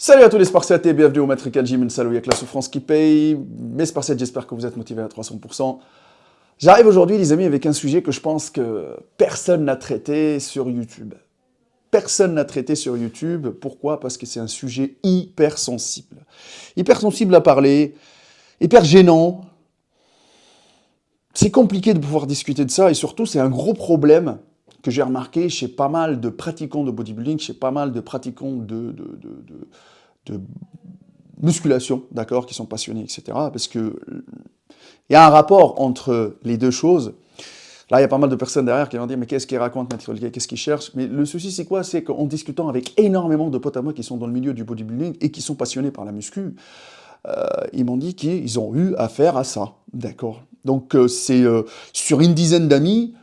Salut à tous les Spartiates, bienvenue au Matrical Gym, salut, il y a que la souffrance qui paye. Mes Spartiates, j'espère que vous êtes motivés à 300%. J'arrive aujourd'hui, les amis, avec un sujet que je pense que personne n'a traité sur YouTube. Personne n'a traité sur YouTube. Pourquoi? Parce que c'est un sujet hyper sensible. Hyper sensible à parler, hyper gênant. C'est compliqué de pouvoir discuter de ça et surtout, c'est un gros problème que j'ai remarqué chez pas mal de pratiquants de bodybuilding, chez pas mal de pratiquants de musculation, d'accord, qui sont passionnés, etc. Parce que il y a un rapport entre les deux choses. Là, il y a pas mal de personnes derrière qui vont dire « Mais qu'est-ce qu'il raconte, Maître Olivier? Qu'est-ce qu'il cherche ?» Mais le souci, c'est quoi? C'est qu'en discutant avec énormément de potes à moi qui sont dans le milieu du bodybuilding et qui sont passionnés par la muscu, ils m'ont dit qu'ils ont eu affaire à ça, d'accord. Donc, c'est sur une dizaine d'amis,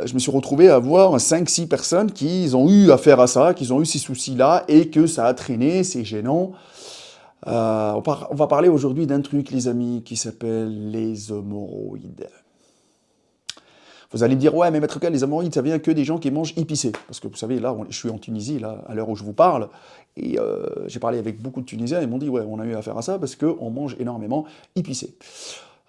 je me suis retrouvé à avoir 5-6 personnes qui ont eu affaire à ça, qui ont eu ces soucis-là, et que ça a traîné, c'est gênant. On va parler aujourd'hui d'un truc, les amis, qui s'appelle les hémorroïdes. Vous allez me dire, ouais, mais Maître K, les hémorroïdes, ça vient que des gens qui mangent épicé. Parce que vous savez, là, je suis en Tunisie, là, à l'heure où je vous parle, et j'ai parlé avec beaucoup de Tunisiens, ils m'ont dit, ouais, on a eu affaire à ça parce qu'on mange énormément épicé.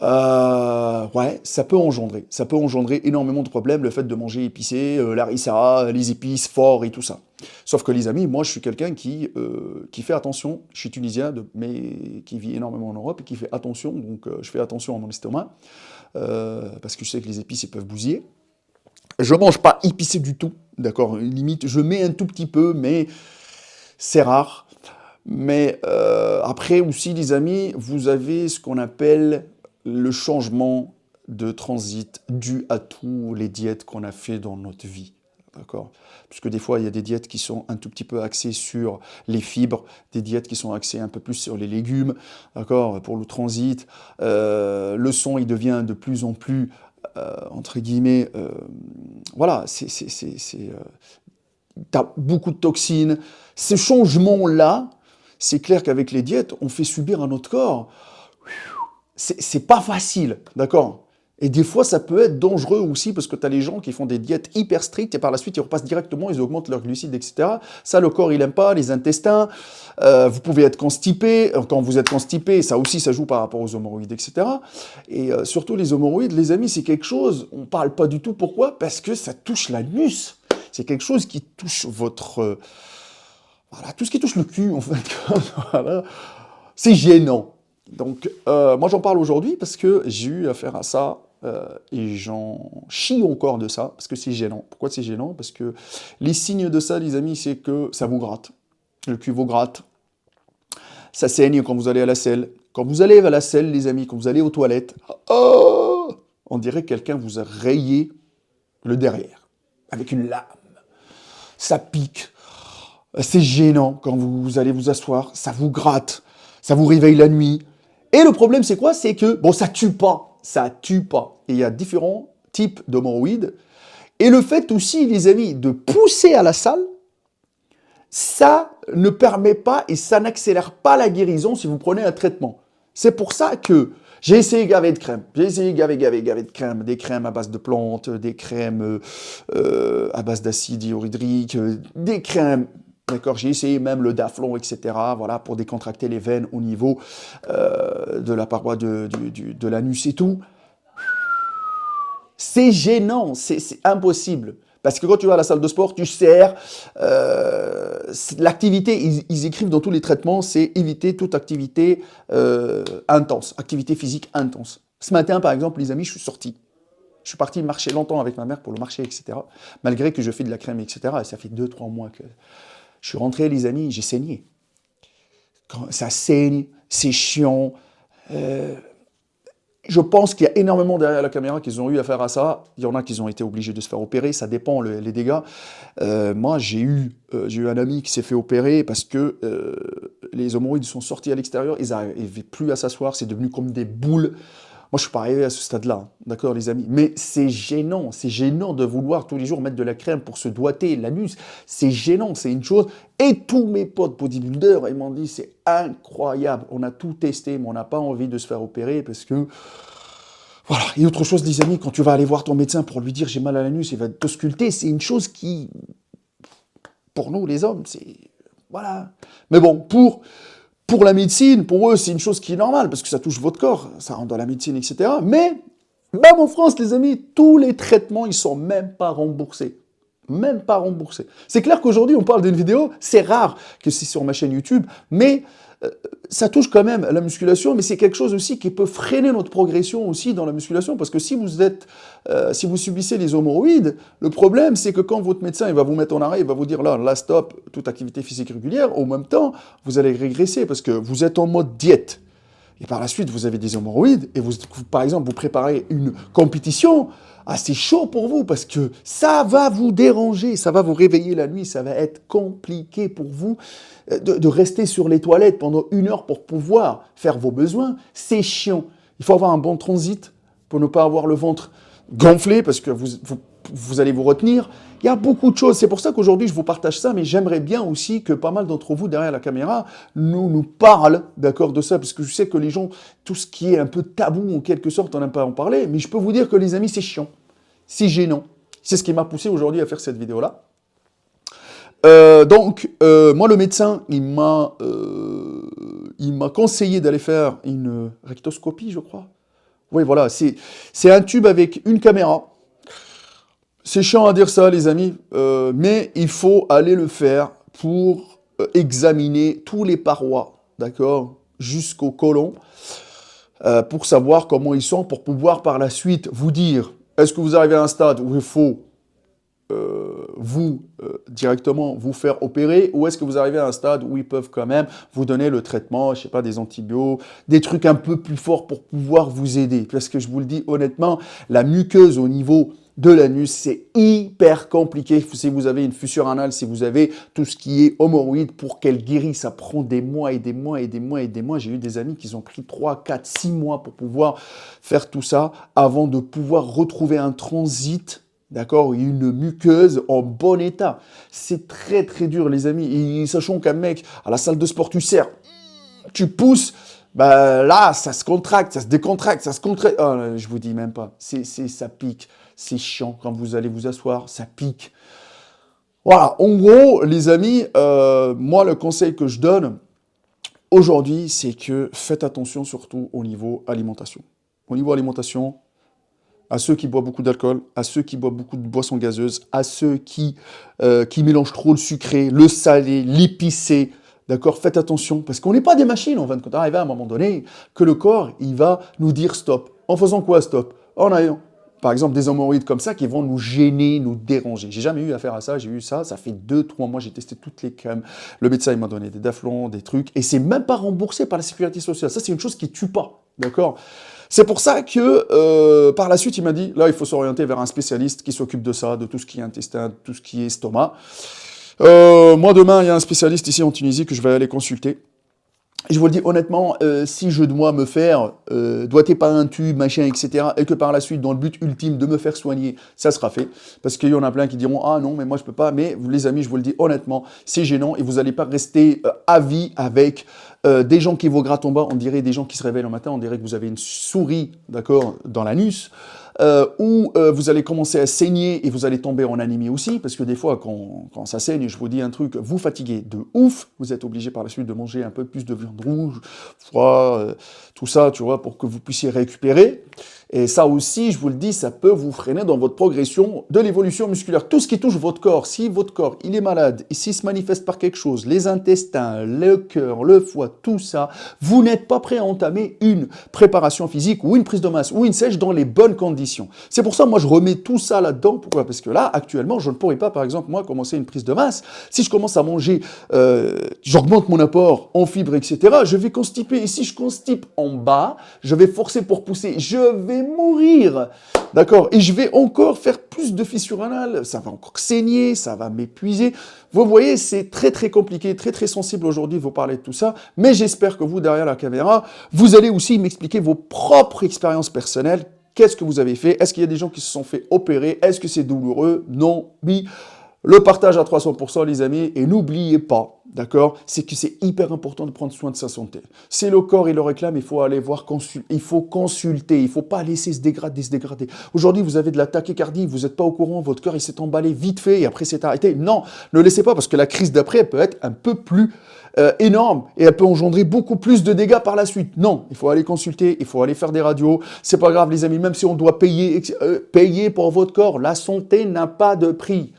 Ouais, ça peut engendrer énormément de problèmes, le fait de manger épicé, l'harissa, les épices, fort et tout ça. Sauf que les amis, moi je suis quelqu'un qui fait attention, je suis tunisien, mais qui vit énormément en Europe et qui fait attention, donc je fais attention à mon estomac, parce que je sais que les épices ils peuvent bousiller. Je mange pas épicé du tout, d'accord, limite je mets un tout petit peu, mais c'est rare. Mais après aussi les amis, vous avez ce qu'on appelle le changement de transit dû à tous les diètes qu'on a fait dans notre vie. D'accord? Parce que des fois, il y a des diètes qui sont un tout petit peu axées sur les fibres, des diètes qui sont axées un peu plus sur les légumes, d'accord, pour le transit. Le sang, il devient de plus en plus, entre guillemets, voilà, t'as beaucoup de toxines. Ces changements-là, c'est clair qu'avec les diètes, on fait subir à notre corps. C'est pas facile, d'accord? Et des fois, ça peut être dangereux aussi parce que tu as les gens qui font des diètes hyper strictes et par la suite, ils repassent directement, ils augmentent leurs glucides, etc. Ça, le corps, il aime pas, les intestins. Vous pouvez être constipé. Quand vous êtes constipé, ça aussi, ça joue par rapport aux hémorroïdes, etc. Et surtout, les hémorroïdes, les amis, c'est quelque chose, on parle pas du tout. Pourquoi? Parce que ça touche l'anus. C'est quelque chose qui touche votre... voilà, tout ce qui touche le cul, en fait. Voilà. C'est gênant. Donc, moi, j'en parle aujourd'hui parce que j'ai eu affaire à ça et j'en chie encore de ça parce que c'est gênant. Pourquoi c'est gênant? Parce que les signes de ça, les amis, c'est que ça vous gratte. Le cul vous gratte. Ça saigne quand vous allez à la selle. Quand vous allez à la selle, les amis, quand vous allez aux toilettes, oh, on dirait que quelqu'un vous a rayé le derrière avec une lame. Ça pique. C'est gênant quand vous allez vous asseoir. Ça vous gratte. Ça vous réveille la nuit. Et le problème, c'est quoi? C'est que, bon, ça tue pas. Ça tue pas. Et il y a différents types d'hémorroïdes. Et le fait aussi, les amis, de pousser à la salle, ça ne permet pas et ça n'accélère pas la guérison si vous prenez un traitement. C'est pour ça que j'ai essayé gavé de crème. J'ai essayé gavé de crème. Des crèmes à base de plantes, des crèmes à base d'acide hydrique, des crèmes... D'accord, j'ai essayé même le Daflon, etc., voilà, pour décontracter les veines au niveau de la paroi de l'anus et tout. C'est gênant, c'est impossible. Parce que quand tu vas à la salle de sport, tu serres. L'activité, ils écrivent dans tous les traitements, c'est éviter toute activité intense, activité physique intense. Ce matin, par exemple, les amis, je suis sorti. Je suis parti marcher longtemps avec ma mère pour le marché, etc. Malgré que je fais de la crème, etc. Et ça fait 2-3 mois que... Je suis rentré, les amis, j'ai saigné. Quand ça saigne, c'est chiant. Je pense qu'il y a énormément derrière la caméra qui ont eu affaire à ça. Il y en a qui ont été obligés de se faire opérer. Ça dépend les dégâts. Moi, j'ai eu un ami qui s'est fait opérer parce que les hémorroïdes sont sortis à l'extérieur. Ils n'arrivaient plus à s'asseoir. C'est devenu comme des boules. Moi, je ne suis pas arrivé à ce stade-là, d'accord, les amis? Mais c'est gênant de vouloir tous les jours mettre de la crème pour se doiter l'anus. C'est gênant, c'est une chose. Et tous mes potes bodybuilders, ils m'ont dit, c'est incroyable. On a tout testé, mais on n'a pas envie de se faire opérer parce que... Voilà. Et autre chose, les amis, quand tu vas aller voir ton médecin pour lui dire, j'ai mal à l'anus, il va t'ausculter, c'est une chose qui, pour nous, les hommes, c'est Voilà. Mais bon, pour la médecine, pour eux, c'est une chose qui est normale, parce que ça touche votre corps, ça rentre dans la médecine, etc. Mais, même en France, les amis, tous les traitements, ils sont même pas remboursés. Même pas remboursés. C'est clair qu'aujourd'hui, on parle d'une vidéo, c'est rare que c'est sur ma chaîne YouTube, mais ça touche quand même la musculation, mais c'est quelque chose aussi qui peut freiner notre progression aussi dans la musculation, parce que si vous subissez les hémorroïdes, le problème c'est que quand votre médecin il va vous mettre en arrêt, il va vous dire là stop, toute activité physique régulière, au même temps, vous allez régresser parce que vous êtes en mode diète. Et par la suite, vous avez des hémorroïdes, et par exemple, vous préparez une compétition, c'est chaud pour vous, parce que ça va vous déranger, ça va vous réveiller la nuit, ça va être compliqué pour vous de rester sur les toilettes pendant 1 heure pour pouvoir faire vos besoins. C'est chiant. Il faut avoir un bon transit pour ne pas avoir le ventre gonflé, parce que vous allez vous retenir. Il y a beaucoup de choses. C'est pour ça qu'aujourd'hui, je vous partage ça, mais j'aimerais bien aussi que pas mal d'entre vous, derrière la caméra, nous parlent, d'accord, de ça, parce que je sais que les gens, tout ce qui est un peu tabou, en quelque sorte, on n'aime pas en parler, mais je peux vous dire que les amis, c'est chiant. C'est gênant. C'est ce qui m'a poussé aujourd'hui à faire cette vidéo-là. Moi, le médecin, il m'a conseillé d'aller faire une rectoscopie, je crois. Oui, voilà, c'est un tube avec une caméra. C'est chiant à dire ça, les amis, mais il faut aller le faire pour examiner tous les parois, d'accord, jusqu'au côlon, pour savoir comment ils sont, pour pouvoir par la suite vous dire, est-ce que vous arrivez à un stade où il faut directement vous faire opérer, ou est-ce que vous arrivez à un stade où ils peuvent quand même vous donner le traitement, je sais pas, des antibiotiques, des trucs un peu plus forts pour pouvoir vous aider. Parce que je vous le dis honnêtement, la muqueuse au niveau de l'anus, c'est hyper compliqué. Si vous avez une fissure anale, si vous avez tout ce qui est hémorroïde, pour qu'elle guérisse, ça prend des mois et des mois et des mois et des mois. J'ai eu des amis qui ont pris 3, 4, 6 mois pour pouvoir faire tout ça avant de pouvoir retrouver un transit, d'accord, une muqueuse en bon état. C'est très très dur, les amis. Et sachant qu'un mec, à la salle de sport, tu serres, tu pousses, bah là, ça se contracte, ça se décontracte, ça se contracte. Oh, je vous dis même pas. Ça pique. C'est chiant quand vous allez vous asseoir, ça pique. Voilà, en gros, les amis, moi, le conseil que je donne aujourd'hui, c'est que faites attention surtout au niveau alimentation. Au niveau alimentation, à ceux qui boivent beaucoup d'alcool, à ceux qui boivent beaucoup de boissons gazeuses, à ceux qui mélangent trop le sucré, le salé, l'épicé. D'accord, faites attention, parce qu'on n'est pas des machines, on va arriver à un moment donné que le corps, il va nous dire stop. En faisant quoi stop? En ayant, par exemple, des hémorroïdes comme ça qui vont nous gêner, nous déranger. J'ai jamais eu affaire à ça, j'ai eu ça fait 2-3 mois, j'ai testé toutes les crèmes. Le médecin, il m'a donné des Daflon, des trucs, et c'est même pas remboursé par la sécurité sociale. Ça, c'est une chose qui tue pas, d'accord? C'est pour ça que, par la suite, il m'a dit, là, il faut s'orienter vers un spécialiste qui s'occupe de ça, de tout ce qui est intestin, tout ce qui est estomac. Moi, demain, il y a un spécialiste ici en Tunisie que je vais aller consulter. Et je vous le dis honnêtement, si je dois me faire doigter par un tube, machin, etc., et que par la suite, dans le but ultime de me faire soigner, ça sera fait. Parce qu'il y en a plein qui diront « Ah non, mais moi je peux pas ». Mais les amis, je vous le dis honnêtement, c'est gênant et vous n'allez pas rester à vie avec des gens qui vous grattent en bas. On dirait des gens qui se réveillent le matin, on dirait que vous avez une souris, d'accord, dans l'anus. Où vous allez commencer à saigner et vous allez tomber en anémie aussi, parce que des fois, quand ça saigne, je vous dis un truc, vous fatiguez de ouf, vous êtes obligé par la suite de manger un peu plus de viande rouge, foie, tout ça, tu vois, pour que vous puissiez récupérer. Et ça aussi, je vous le dis, ça peut vous freiner dans votre progression de l'évolution musculaire. Tout ce qui touche votre corps, si votre corps, il est malade, et s'il se manifeste par quelque chose, les intestins, le cœur, le foie, tout ça, vous n'êtes pas prêt à entamer une préparation physique ou une prise de masse ou une sèche dans les bonnes conditions. C'est pour ça, moi, je remets tout ça là-dedans. Pourquoi? Parce que là, actuellement, je ne pourrais pas, par exemple, moi, commencer une prise de masse. Si je commence à manger, j'augmente mon apport en fibres, etc., je vais constiper. Et si je constipe en bas, je vais forcer pour pousser. Je vais mourir, d'accord? Et je vais encore faire plus de fissures anales, ça va encore saigner, ça va m'épuiser. Vous voyez, c'est très très compliqué, très très sensible aujourd'hui de vous parler de tout ça, mais j'espère que vous, derrière la caméra, vous allez aussi m'expliquer vos propres expériences personnelles. Qu'est-ce que vous avez fait? Est-ce qu'il y a des gens qui se sont fait opérer? Est-ce que c'est douloureux? Non, oui. Le partage à 300%, les amis, et n'oubliez pas, d'accord, c'est que c'est hyper important de prendre soin de sa santé. C'est le corps, il le réclame, il faut aller voir, il faut consulter, il ne faut pas laisser se dégrader, se dégrader. Aujourd'hui, vous avez de la tachycardie, vous n'êtes pas au courant, votre cœur il s'est emballé vite fait et après c'est arrêté. Non, ne laissez pas parce que la crise d'après, elle peut être un peu plus énorme et elle peut engendrer beaucoup plus de dégâts par la suite. Non, il faut aller consulter, il faut aller faire des radios. C'est pas grave les amis, même si on doit payer pour votre corps, la santé n'a pas de prix.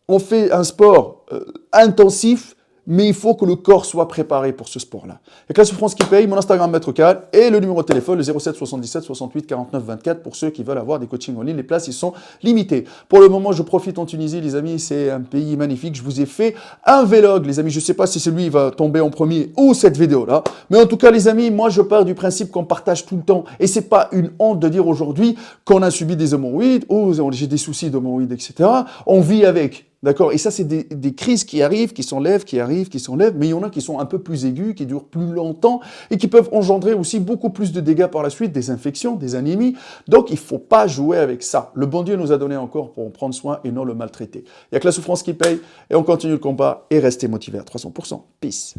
On fait un sport intensif, mais il faut que le corps soit préparé pour ce sport-là. Et Classe France qui paye, mon Instagram Maître Cal et le numéro de téléphone, le 07 77 68 49 24 pour ceux qui veulent avoir des coachings en ligne. Les places, ils sont limitées. Pour le moment, je profite en Tunisie, les amis, c'est un pays magnifique. Je vous ai fait un vlog, les amis. Je ne sais pas si celui va tomber en premier ou cette vidéo-là. Mais en tout cas, les amis, moi, je pars du principe qu'on partage tout le temps. Et c'est pas une honte de dire aujourd'hui qu'on a subi des hémorroïdes ou j'ai des soucis d'hémorroïdes, etc. On vit avec. D'accord? Et ça, c'est des crises qui arrivent, qui s'enlèvent, qui arrivent, qui s'enlèvent, mais il y en a qui sont un peu plus aigus, qui durent plus longtemps et qui peuvent engendrer aussi beaucoup plus de dégâts par la suite, des infections, des anémies. Donc, il ne faut pas jouer avec ça. Le bon Dieu nous a donné encore pour en prendre soin et non le maltraiter. Il n'y a que la souffrance qui paye et on continue le combat et restez motivés à 300%. Peace.